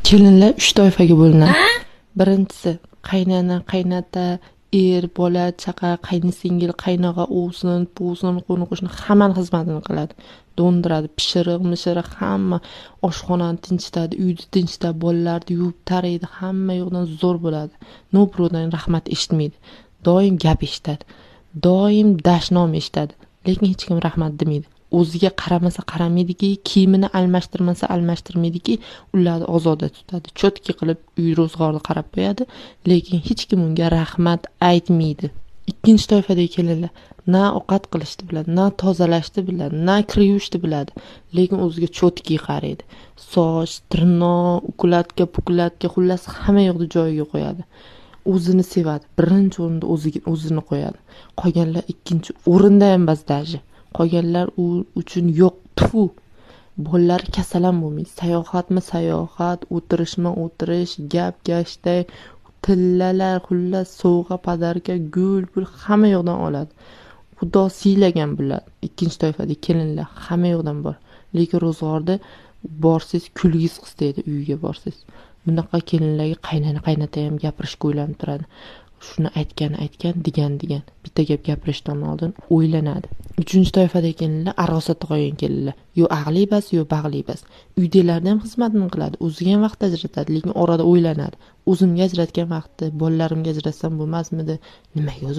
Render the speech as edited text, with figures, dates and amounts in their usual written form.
Kelinlar 3 toifaga bo'linadi. Birinchisi qaynana, qaynota, er, bola, chaqa, qaynisingil, qaynog'a, o'g'sin, buvsin, qo'ni-qo'shni hammani xizmatini qiladi. Do'ndiradi, pishiriq, hamma oshxonani tinchitadi, uyni tinchitadi, bolalarni yuvib taraydi, hamma yoqdan zo'r bo'ladi. Birovdan rahmat eshitmaydi. Doim gap eshitadi. Doim dashnom eshitadi, lekin hech kim rahmat demaydi. O'ziga qaramasa qaramaydiki, kiyimini almashtirmaydiki, ularni ozoda tutadi. Chotki qilib uy ro'zg'orni qarab qo'yadi, lekin hech kim unga rahmat aytmaydi. Ikkinchi toifadagi kelinlar na ovqat qilishni biladi, na tozalashni biladi, na kir yuvishni biladi, lekin o'ziga chotki qaraydi. Soch, tirnoq, ukladka, xullas hamma yoqni joyiga qo'yadi. O'zini sevadi. Birinchi o'rinda o'zini qo'yadi. Qolganlar ikkinchi o'rinda ham bazdaji. Qolganlar u uchun yo'q, tufu. Bolalar kasal ham bo'lmaydi. Sayohatmi sayohat, o'tirishmi o'tirish, gap-gashday, tillalar, xullas sovg'a, padarka, gul, hamma yoqdan oladi. Xudo siylagan bular. Ikkinchi toifadagi kelinlar hamma yoqdan bor. Lekin ro'zg'orda borsiz, kulgiz qistaydi uyga borsiz. Bunaqa kelinlarga qaynana, qaynota ham gapirishga o'ylanib turadi. Shuni aytgan, degan. Bitta gap gapirishdan oldin o'ylanadi. Uchinchi toifadagi kelinlar arosatda qolgan kelinlar. Yo aqli bas, yo bag'li bas. Uydalarda ham xizmatini qiladi, o'ziga ham vaqt ajratadi, lekin orada o'ylanadi. O'zimga ajratgan vaqtni bolalarimga ajratsam bo'lmasmidi? Nimaga o'zim